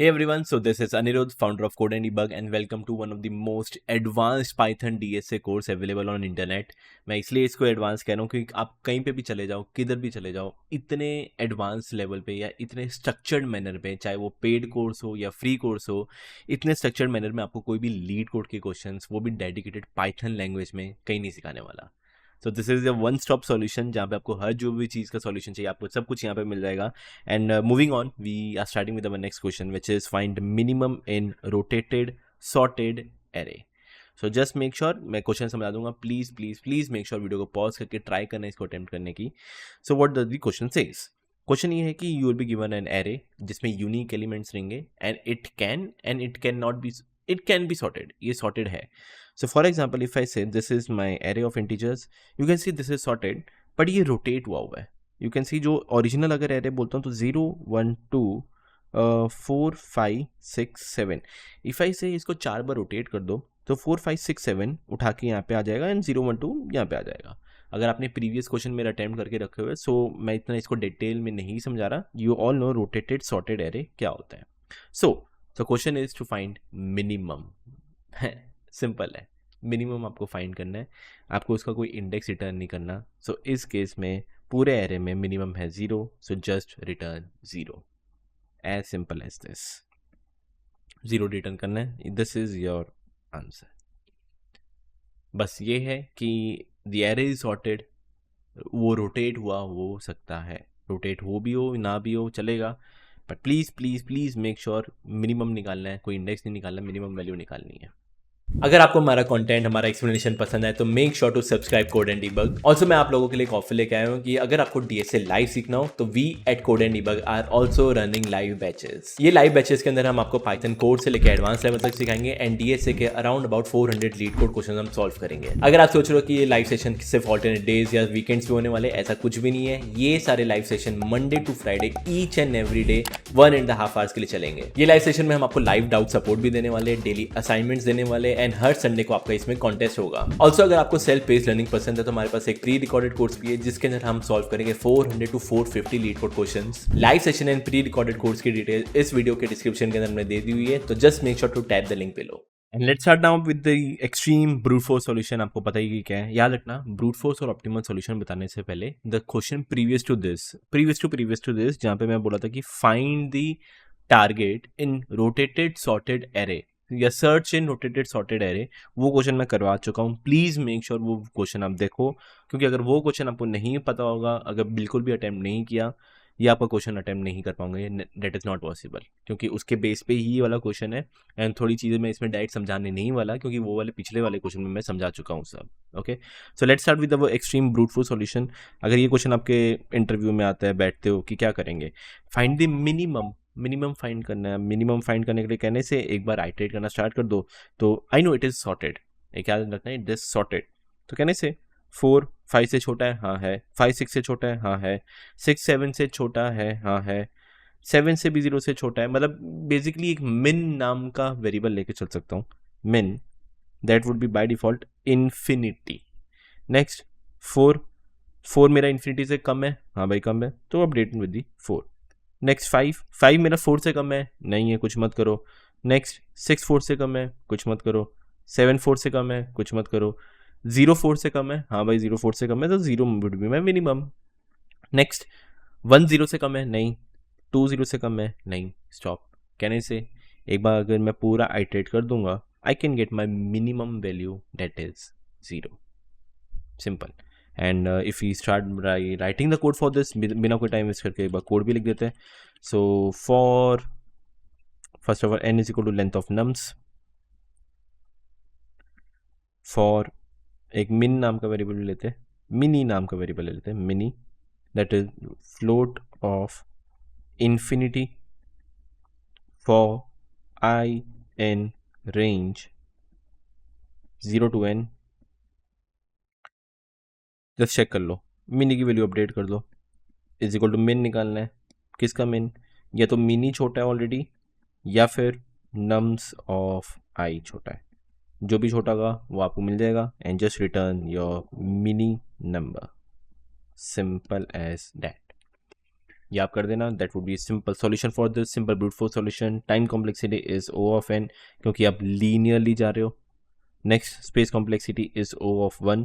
Hey everyone, so this is Anirudh, founder of Code and Debug, and welcome to one of the most advanced Python DSA course available on internet. मैं इसलिए इसको advance कह रहा हूँ क्योंकि आप कहीं पे भी चले जाओ, किधर भी चले जाओ, इतने एडवांस लेवल पे या इतने स्ट्रक्चर्ड मैनर पे, चाहे वो पेड कोर्स हो या फ्री कोर्स हो, इतने स्ट्रक्चर्ड मैनर में आपको कोई भी लीड कोड के क्वेश्चंस, वो भी डेडिकेटेड पाइथन लैंग्वेज में, कहीं नहीं सिखाने वाला. So this is a one stop solution जहाँ पे आपको हर जो भी चीज़ का सॉल्यूशन चाहिए आपको सब कुछ यहाँ पे मिल जाएगा. And moving on, we are starting with our next question, which is find minimum in rotated sorted array. So just make sure मैं क्वेश्चन समझा दूंगा. प्लीज मेक श्योर वीडियो को पॉज करके ट्राई करना इसको अटेम्प्ट करने की. So what does the question says. Question ये है कि you will be given an array जिसमें यूनिक एलिमेंट्स रहेंगे and it can not be, it can be sorted. ये सॉर्टेड है. So for example if I say this is my array of integers, you can see this is sorted but ये rotate हुआ है. You can सी जो original अगर array बोलता हूँ तो 0 1 2 4 5 6 7. इफ़ आई से इसको 4 बार रोटेट कर दो तो 4 5 6 7 उठा के यहाँ पे आ जाएगा एंड 0 1 2 यहाँ पे आ जाएगा. अगर आपने प्रीवियस क्वेश्चन मेरा अटेम्प्ट करके रखे हुए, सो मैं इतना इसको डिटेल में नहीं समझा रहा. You all know rotated sorted array क्या होता है. So question is to find minimum. Simple है, मिनिमम आपको फाइंड करना है. आपको उसका कोई इंडेक्स रिटर्न नहीं करना. सो इस केस में पूरे एरे में मिनिमम है 0, so just return 0. As simple as this. 0 return करना है. This is your answer. बस ये है कि द एरे इज सॉर्टेड. वो रोटेट हुआ हो सकता है, रोटेट हो भी हो ना भी हो चलेगा, but please make sure minimum निकालना है. कोई इंडेक्स नहीं निकालना, मिनिमम वैल्यू निकालनी है. अगर आपको हमारा कंटेंट, हमारा एक्सप्लेनेशन पसंद है तो make sure to subscribe code and debug. Also मैं आप लोगों के लिए एक ऑफर लेके आया हूँ कि अगर आपको डीएसए लाइव सीखना हो तो we at code and debug are also running live batches. ये लाइव बैचेस के अंदर हम आपको पाइथन कोड से लेकर एडवांस लेवल तक सिखाएंगे एंड डीएसए के around about 400 leet code question हम सॉल्व करेंगे. अगर आप सोच रहे हो कि ये लाइव सेशन सिर्फ ऑल्टरनेट डेज या वीकेंड्स पे होने वाले, ऐसा कुछ भी नहीं है. ये सारे live session Monday to Friday each and every day 1.5 hours के लिए चलेंगे. ये लाइव सेशन में हम आपको लाइव डाउट सपोर्ट भी देने वाले, डेली असाइनमेंट्स देने वाले एंड हर संडे को आपका इसमें कॉन्टेस्ट होगा. ऑल्सो अगर आपको सेल्फ बेस्ड लर्निंग पसंद है तो हमारे पास एक प्री रिकॉर्डेड कोर्स भी है जिसके अंदर हम सॉल्व करेंगे 400 to 450 LeetCode questions. Live session and pre recorded course की डिटेल इस वीडियो के डिस्क्रिप्शन के अंदर हमने दे दी हुई है, तो just make sure to tap the link below. And let's start now with the extreme brute force solution. आपको पता ही कि क्या है. याद रखना, ब्रूट फोर्स और ऑप्टिमल सॉल्यूशन बताने से पहले the question previous to this जहां पे मैं बोला था कि find the target in rotated sorted array या search in rotated sorted array, वो क्वेश्चन मैं करवा चुका हूँ. प्लीज़ मेक श्योर वो क्वेश्चन आप देखो, क्योंकि अगर वो क्वेश्चन आपको नहीं पता होगा, अगर बिल्कुल भी अटैम्प्ट नहीं किया, या आपका क्वेश्चन अटैम्प्ट नहीं कर पाऊंगे, दैट इज़ नॉट पॉसिबल, क्योंकि उसके बेस पे ही वाला क्वेश्चन है. एंड थोड़ी चीज़ें मैं इसमें डायरेक्ट समझाने नहीं वाला, क्योंकि वो वाले पिछले वाले क्वेश्चन में मैं समझा चुका हूँ सब. Okay, so let's start with the extreme brute force solution. अगर ये क्वेश्चन आपके इंटरव्यू में आता है, बैठते हो कि क्या करेंगे, फाइंड द मिनिमम फाइंड करना है. मिनिमम फाइंड करने के लिए कहने से एक बार आइटरेट करना स्टार्ट कर दो तो I know it is sorted. एक याद रखना है, इट इज सॉर्टेड. तो कहने से 4 5 से छोटा है, हाँ है. 5 6 से छोटा है, हाँ है. 6 7 से छोटा है, हाँ है. 7 से भी 0 से छोटा है. मतलब बेसिकली एक मिन नाम का वेरिएबल लेके चल सकता हूँ. मिन that would be by default infinity. Next 4 मेरा इन्फिनिटी से कम है, हाँ भाई कम है, तो अपडेट विद दी 4. नेक्स्ट 5 मेरा 4 से कम है, नहीं है, कुछ मत करो. नेक्स्ट 6 4 से कम है, कुछ मत करो. 7 4 से कम है, कुछ मत करो. 0 4 से कम है, हाँ भाई 0 4 से कम है, तो 0 would be my minimum. Next 1 0 से कम है, नहीं. 2 0 से कम है, नहीं. स्टॉप. कहने से एक बार अगर मैं पूरा आइटरेट कर दूंगा, I can get my minimum value, that is 0. Simple. And if you start writing the code for this, बिना कोई टाइम वेस्ट करके एक बार कोड भी लिख देते हैं. So for first of all n is equal to length of nums. For एक min नाम का वेरिएबल लेते हैं, मिनी नाम का वेरिएबल ले लेते हैं, mini that is float of infinity for I in range 0 to n. Just check कर लो, मिनी की वैल्यू अपडेट कर दो. इज इक्वल टू मिन निकालना है. किसका मिन? या तो मिनी छोटा है ऑलरेडी, या फिर नम्स ऑफ आई छोटा है. जो भी छोटा होगा वो आपको मिल जाएगा. And just return your mini number. Simple as that. ये आप कर देना, that would be simple solution for this simple brute force solution. Time complexity is O of n क्योंकि आप लीनियरली जा रहे हो. Next space complexity is O of 1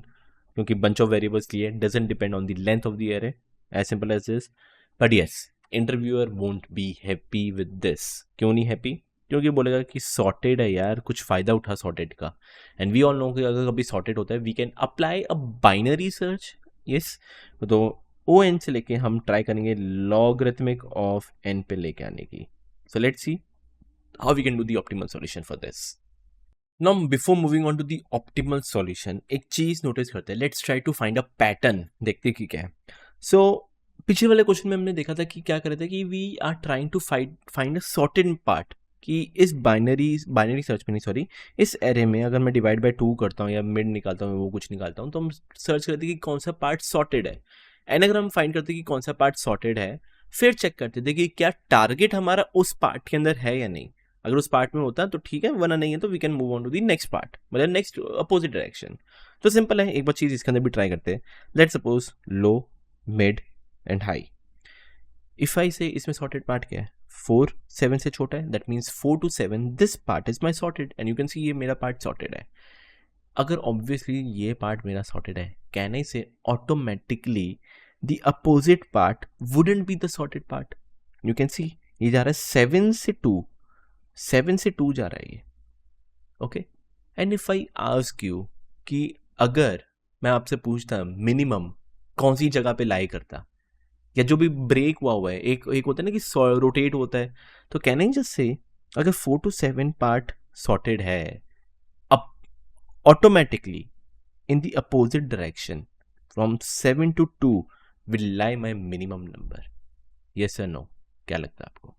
क्योंकि बंच ऑफ वेरिएबल्स लिए doesn't depend on the length of the array, as simple as this. But yes, interviewer won't be happy with this. क्यों नहीं happy? क्योंकि बोलेगा कि सॉर्टेड है यार, कुछ फ़ायदा उठा सॉर्टेड का. एंड वी ऑल नो कि अगर कभी सॉर्टेड होता है we can apply a binary search. Yes, तो ओ एन से लेके हम ट्राई करेंगे लॉगरिथमिक ऑफ एन पे लेके आने की. So let's see how we can do the optimal solution for this. Now before moving on to the optimal solution, एक चीज नोटिस करते हैं. Let's try to find a pattern, देखते हैं कि क्या है. सो पिछले वाले क्वेश्चन में हमने देखा था कि क्या कर रहे थे कि we are trying to find a sorted part, कि इस बाइनरी सर्च में नहीं, सॉरी, इस एरे में अगर मैं डिवाइड बाय 2 करता हूँ या मिड निकालता हूँ, वो कुछ निकालता हूँ, तो हम सर्च करते हैं कि कौन सा पार्ट सॉर्टेड है. एंड अगर हम फाइंड करते हैं कि कौन सा पार्ट सॉर्टेड है, फिर चेक करते थे कि क्या टारगेट हमारा उस पार्ट के अंदर है या नहीं. अगर उस पार्ट में होता है तो ठीक है, वरना नहीं है तो we can move on to the next part, मतलब नेक्स्ट अपोजिट डायरेक्शन. तो सिंपल है, एक बार चीज इसके अंदर भी ट्राई करते हैं. Let's suppose low, mid and high. If I से इसमें सॉर्टेड पार्ट क्या है, 4 7 से छोटा है, that means 4 to 7 this part is my sorted. And you can सी ये मेरा पार्ट सॉर्टेड है. अगर ऑब्वियसली ये पार्ट मेरा सॉर्टेड है, कहने से automatically the opposite part wouldn't be the sorted part. You can सी ये जा रहा है 7 से 2, 7 से 2 जा रहा है ये. Okay, and if I ask you कि अगर मैं आपसे पूछता मिनिमम कौन सी जगह पे लाई करता, या जो भी ब्रेक हुआ है, एक एक होता है ना कि रोटेट होता है, तो कैन आई जस्ट से अगर 4 to 7 पार्ट सॉर्टेड है, अब automatically in the opposite direction from 7 to 2 will lie my minimum number. Yes or no? क्या लगता है आपको?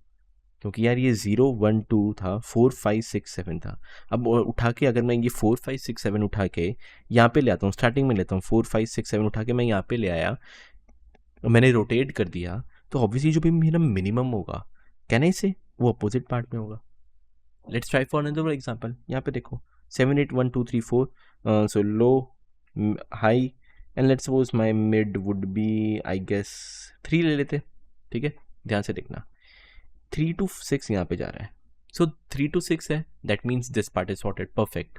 क्योंकि यार ये 0 1 2 था, 4 5 6 7 था. अब उठा के अगर मैं ये 4 5 6 7 उठा के यहाँ पे ले आता हूँ, स्टार्टिंग में लेता हूँ, 4 5 6 7 उठा के मैं यहाँ पे ले आया, मैंने रोटेट कर दिया, तो ऑब्वियसली जो भी मेरा मिनिमम होगा, कहने से वो अपोजिट पार्ट में होगा. Let's try for another example. यहाँ पे देखो 7 8 1 2 3 4, so low, high, and let's suppose my mid would be I guess 3 ले लेते. ठीक है, ध्यान से देखना, 3 to 6 यहाँ पे जा रहा है. सो 3 to 6 है, that means this part is sorted, perfect.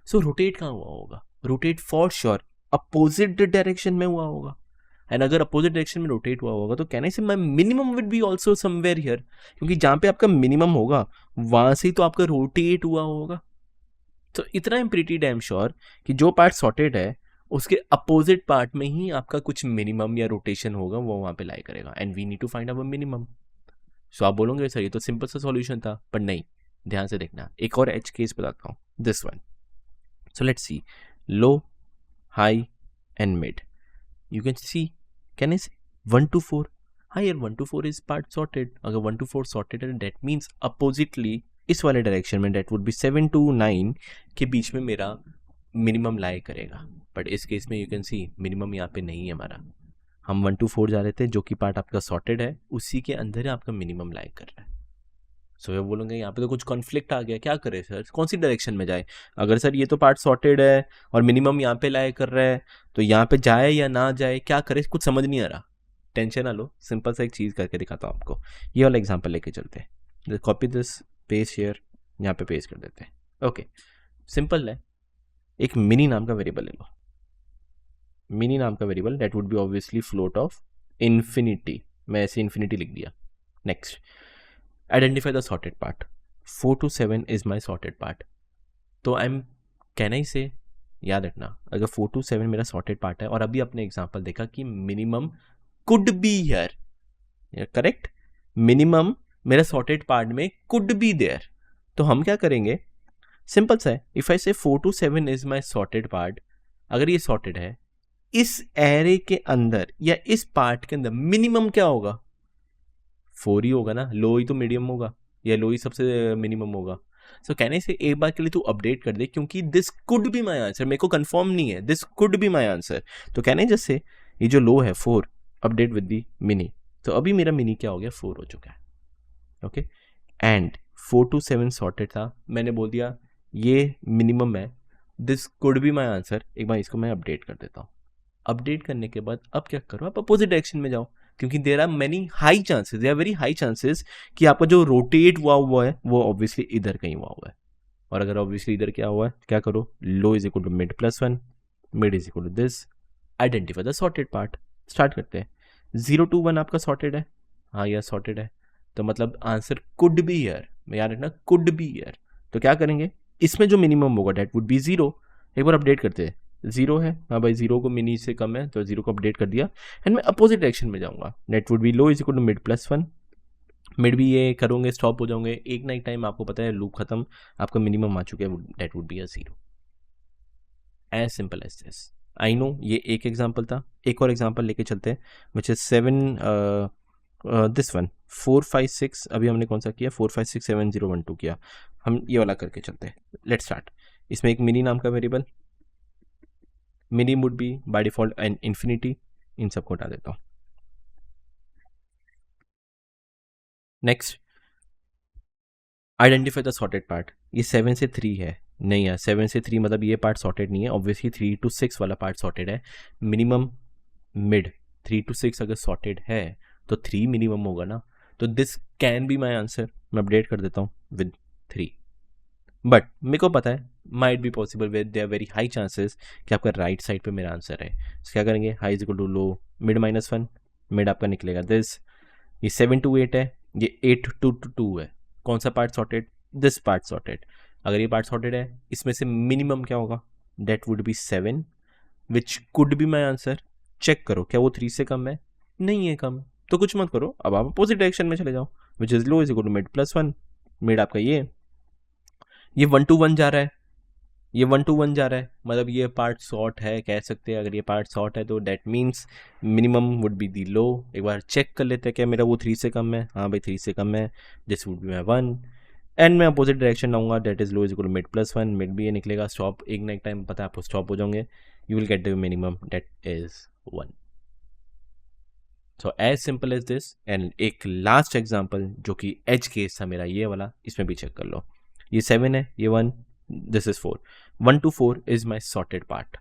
So rotate कहाँ हुआ होगा? Rotate for sure opposite direction में हुआ होगा. एंड अगर अपोजिट डायरेक्शन में रोटेट हुआ होगा तो कहने से my minimum would be also somewhere here, क्योंकि जहाँ पे आपका मिनिमम होगा वहां से ही तो आपका रोटेट हुआ होगा. तो इतना एम प्रीटी डैम श्योर कि जो पार्ट सॉर्टेड है उसके अपोजिट पार्ट में ही आपका कुछ मिनिमम या रोटेशन होगा, वो वहां पे लाई करेगा. And we need to find our minimum. So आप बोलोगे सर ये तो सिंपल सा सॉल्यूशन था, पर नहीं, ध्यान से देखना. एक और एच केस बताता हूँ, this one. So let's C, low, high and mid. You can C, can I से 1 to 4. हाँ यार 1 to 4 इज पार्ट सॉर्टेड. अगर 1 to 4 सॉर्टेड है, दैट मीन्स अपोजिटली इस वाले डायरेक्शन में दैट वुड बी 7 to 9 के बीच में मेरा मिनिमम लाई करेगा. बट इस केस में यू कैन सी मिनिमम यहाँ पे नहीं है हमारा, हम 1 to 4 जा रहे थे, जो कि पार्ट आपका सॉर्टेड है उसी के अंदर आपका मिनिमम लाई कर रहा है. सो ये बोलूँगा यहाँ पे तो कुछ कॉन्फ्लिक्ट आ गया, क्या करे सर, कौन सी डायरेक्शन में जाए? अगर सर ये तो पार्ट सॉर्टेड है और मिनिमम यहाँ पे लाई कर रहा है, तो यहाँ पे जाए या ना जाए, क्या करे, कुछ समझ नहीं आ रहा. टेंशन ना लो, सिंपल सा एक चीज़ करके दिखाता हूँ आपको. ये वाला एग्जाम्पल लेके चलते हैं. कॉपी दिस, पेस्ट हियर, यहाँ पे पेस्ट कर देते हैं. ओके, सिंपल है. एक मिनी नाम का वेरिएबल ले लो. मिनी नाम का variable that would B obviously float of infinity. मैं ऐसे इन्फिनिटी लिख दिया. Next, identify the sorted part. 4 to 7 is my sorted part. तो आई एम, कैन आई से, याद रखना, अगर 4 to 7 मेरा सॉर्टेड पार्ट है और अभी अपने एग्जांपल देखा कि minimum could be here, correct, minimum मेरा सॉर्टेड पार्ट में कुड बी देयर. तो हम क्या करेंगे, सिंपल सा है. इफ आई से 4 to 7 is my sorted part, अगर ये सॉर्टेड है, इस एरे के अंदर या इस पार्ट के अंदर मिनिमम क्या होगा? 4 ही होगा ना, लो ही तो मीडियम होगा, या लो ही सबसे मिनिमम होगा. सो कहने से एक बार के लिए तू अपडेट कर दे, क्योंकि this could be my answer, मेरे को कंफर्म नहीं है, this could be my answer. तो कहने जैसे ये जो लो है 4, अपडेट विद दी मिनी. तो अभी मेरा मिनी क्या हो गया, 4 हो चुका है. ओके, एंड 4 to 7 सॉर्टेड था, मैंने बोल दिया ये मिनिमम है, this could be my answer. एक बार इसको मैं अपडेट कर देता हूँ. अपडेट करने के बाद अब क्या करो, आप अपोजिट डायरेक्शन में जाओ. क्योंकि there are many high chances, there are very high chances कि आपका जो रोटेट हुआ है वो ऑब्वियसली इधर कहीं हुआ है। और अगर ऑब्वियसली इधर क्या हुआ है, क्या करो, low is equal to mid plus one, mid is equal to this, identify the sorted part. Start करते हैं। 0 to 1 आपका सॉर्टेड है, हाँ यह सॉर्टेड है, तो मतलब आंसर कुड बी हियर, याद रखना कुड बी हियर। तो क्या करेंगे, इसमें जो मिनिमम होगा डेट वुड बी 0। एक बार अपडेट करते हैं, 0 है, हाँ भाई 0 को मिनी से कम है तो 0 को अपडेट कर दिया, एंड मैं अपोजिट डायरेक्शन में जाऊंगा, that would be low is equal to mid plus one, mid भी ये करोगे स्टॉप हो जाओगे, एक ना एक टाइम आपको पता है लूप खत्म, आपका मिनिमम आ चुका है, that would be a 0। As simple as this. I know ये एक एग्जाम्पल था, एक और एग्जाम्पल लेके चलते हैं, विच इज 7 दिस वन 4 5 6, अभी हमने कौन सा किया, 4 5 6 7 0 1 2 किया, हम ये वाला करके चलते हैं। Let start. इसमें एक मिनी नाम का variable, mini would be by default and infinity, इन सबको हटा देता हूँ। Next, identify the sorted part. ये 7 से 3 है, नहीं यार 7 से 3 मतलब ये पार्ट सॉर्टेड नहीं है, ऑब्वियसली 3 to 6 वाला पार्ट सॉर्टेड है। मिनिमम मिड 3 to 6 अगर सॉर्टेड है तो 3 मिनिमम होगा ना, तो this can be my answer. मैं अपडेट कर देता हूँ विद 3, बट मेरे को पता है might be possible with their very high chances कि आपका राइट साइड पे मेरा आंसर है। तो क्या करेंगे, high is equal to low mid minus one, mid आपका निकलेगा दिस, ये 7 to 8 है, ये 8 to 2 है, कौन सा part sorted, this part sorted. अगर ये पार्ट सॉर्टेड है, इसमें से मिनिमम क्या होगा, that would be 7, which could be my answer. Check करो क्या वो 3 से कम है, नहीं है कम, तो कुछ मत करो, अब आप अपोजिट डायरेक्शन में चले जाओ, which is low is equal to mid plus one, mid आपका ये 1 to 1 जा रहा है, ये 1 to 1 जा रहा है, मतलब ये पार्ट शॉर्ट है कह सकते हैं। अगर ये पार्ट शॉर्ट है तो that means minimum would be the low. एक बार चेक कर लेते हैं क्या मेरा वो 3 से कम है, हाँ भाई 3 से कम है, this would be my 1, and मैं अपोजिट डायरेक्शन लाऊंगा, that is low is equal mid plus one, mid भी ये निकलेगा स्टॉप, एक ना एक टाइम पता है आपको स्टॉप हो जाओगे, you will get the minimum that is 1। So as simple as this. And एक लास्ट एग्जाम्पल जो कि एज केस था मेरा ये वाला, इसमें भी चेक कर लो, ये 7 है, ये 1, this is 4, 1 to 4 is my sorted part,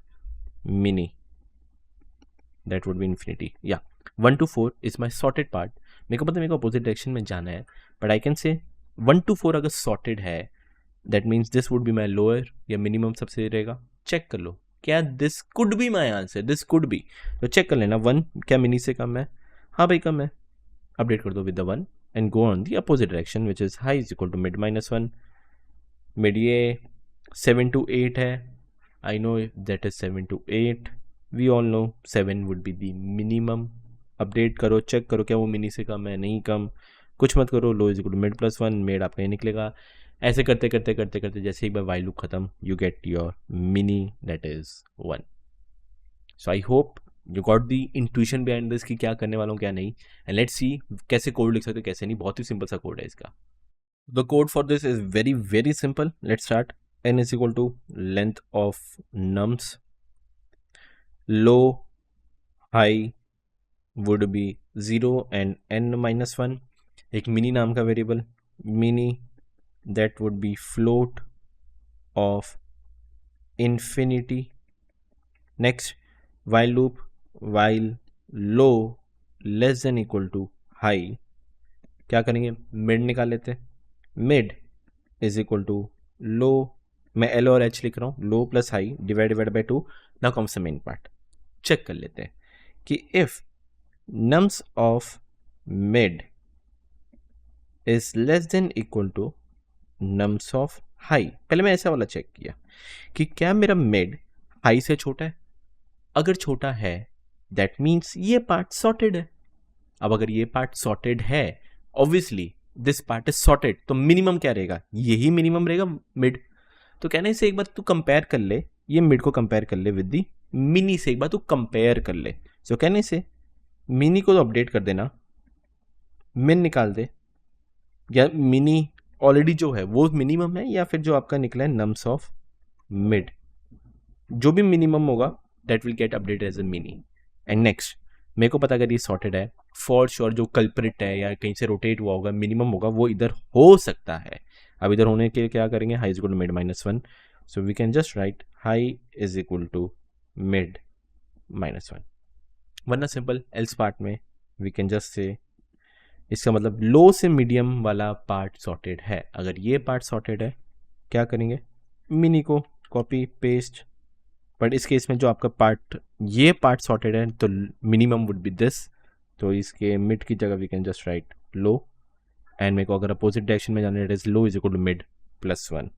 mini, that would be infinity, yeah, 1 to 4 is my sorted part। मेरे को पता है मेरे को अपोजिट डायरेक्शन में जाना है, but I can say 1 to 4 अगर सॉर्टेड है, that means this would be my lower या मिनिमम सबसे रहेगा। चेक कर लो क्या this could be my answer, this could be, तो चेक कर लेना 1 क्या मिनी से कम है, हाँ भाई कम है, अपडेट कर दो with the 1 and go on the opposite direction which is high is equal to mid minus one, mid ये 7 to 8 है, I know that is 7 to 8, we all know 7 would be the minimum। Update करो, check करो क्या वो mini से कम है, नहीं कम, कुछ मत करो, low is equal to mid plus one, mid आपका ये निकलेगा। ऐसे करते करते करते करते जैसे एक बार वाई लूप खत्म, you get your mini that is 1। So I hope you got the intuition behind this कि क्या करने वाला हूँ क्या नहीं, एंड लेट्स सी कैसे कोड लिख सकते हो कैसे नहीं, बहुत ही सिंपल सा कोड है इसका। The code for this is very very simple. Let's start. N is equal to length of nums. Low high would be 0 and n minus 1. एक mini नाम का variable, mini that would be float of infinity. Next, while loop, while low less than equal to high, क्या करेंगे, mid निकाल लेते हैं, mid is equal to low, मैं L और एच लिख रहा हूँ, low plus high divide by 2। Now comes the main part. Check कर लेते हैं कि if nums of mid is less than equal to nums of high, पहले मैं ऐसा वाला चेक किया कि क्या मेरा मिड हाई से छोटा है, अगर छोटा है दैट मीन्स ये पार्ट सॉर्टेड है। अब अगर ये पार्ट सॉर्टेड है, obviously this part is sorted, तो मिनिमम क्या रहेगा, यही मिनिमम रहेगा मिड। तो कहने से एक बार तू कंपेयर कर ले, ये मिड को कंपेयर कर ले विद दी मिनी से, एक बार तू कंपेयर कर ले। सो कहने से मिनी को तो अपडेट कर देना, मिन निकाल दे, या मिनी ऑलरेडी जो है वो मिनिमम है, या फिर जो आपका निकला है नम्स ऑफ मिड, जो भी मिनिमम होगा that will get update as a mini. And next, मेरे को पता अगर ये सॉर्टेड है, फॉर श्योर जो कल्प्रिट है या कहीं से रोटेट हुआ होगा मिनिमम होगा वो इधर हो सकता है। अब इधर होने के लिए क्या करेंगे, high is equal to mid minus one, so we can just write high is equal to mid minus one, वरना सिंपल एल्स पार्ट में वी कैन जस्ट से इसका मतलब लो से मीडियम वाला पार्ट सॉर्टेड है। अगर ये पार्ट सॉर्टेड है क्या करेंगे, मिनी को कॉपी पेस्ट, बट इस केस में जो आपका पार्ट ये पार्ट सॉर्टेड है तो मिनिमम वुड बी दिस, तो इसके मिड की जगह we can just write low, and मेरे को अगर अपोजिट डायरेक्शन में जाना है, it is low is equal to mid plus 1,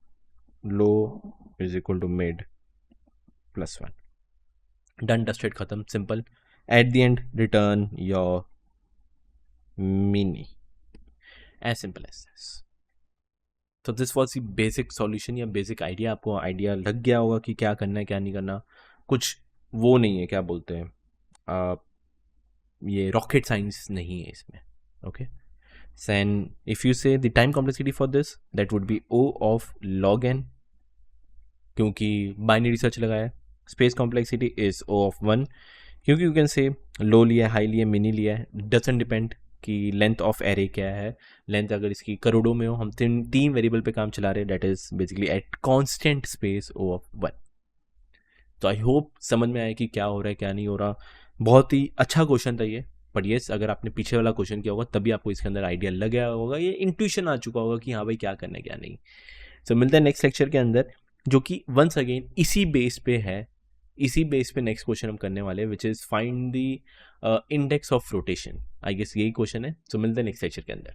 low is equal to mid plus 1, done dusted, खत्म, simple. At the end return your mini, as simple as this. तो this was the basic solution या basic idea. आपको idea लग गया होगा कि क्या करना है क्या नहीं करना, कुछ वो नहीं है, क्या बोलते हैं, ये रॉकेट साइंस नहीं है इसमें। ओके, एंड इफ यू से the time complexity for this that would B O of log n, क्योंकि बाइनरी सर्च लगाया। Space complexity is O of 1, क्योंकि यू कैन से लो लिया है, हाई लिया है, मिनी लिया है, डजंट डिपेंड कि लेंथ ऑफ एरे क्या है। लेंथ अगर इसकी करोड़ों में हो, हम तीन वेरिएबल पे काम चला रहे हैं, that is basically at constant space O of 1। तो आई होप समझ में आया कि क्या हो रहा है क्या नहीं हो रहा। बहुत ही अच्छा क्वेश्चन था ये, बट येस अगर आपने पीछे वाला क्वेश्चन किया होगा तभी आपको इसके अंदर आइडिया लग गया होगा, ये इंट्यूशन आ चुका होगा कि हाँ भाई क्या करना है क्या नहीं। तो मिलते हैं नेक्स्ट लेक्चर के अंदर, जो कि वंस अगेन इसी बेस पे है, इसी बेस पे नेक्स्ट क्वेश्चन हम करने वाले हैं, which is find the index of rotation. I guess यही क्वेश्चन है। तो मिलते हैं नेक्स्ट लेक्चर के अंदर।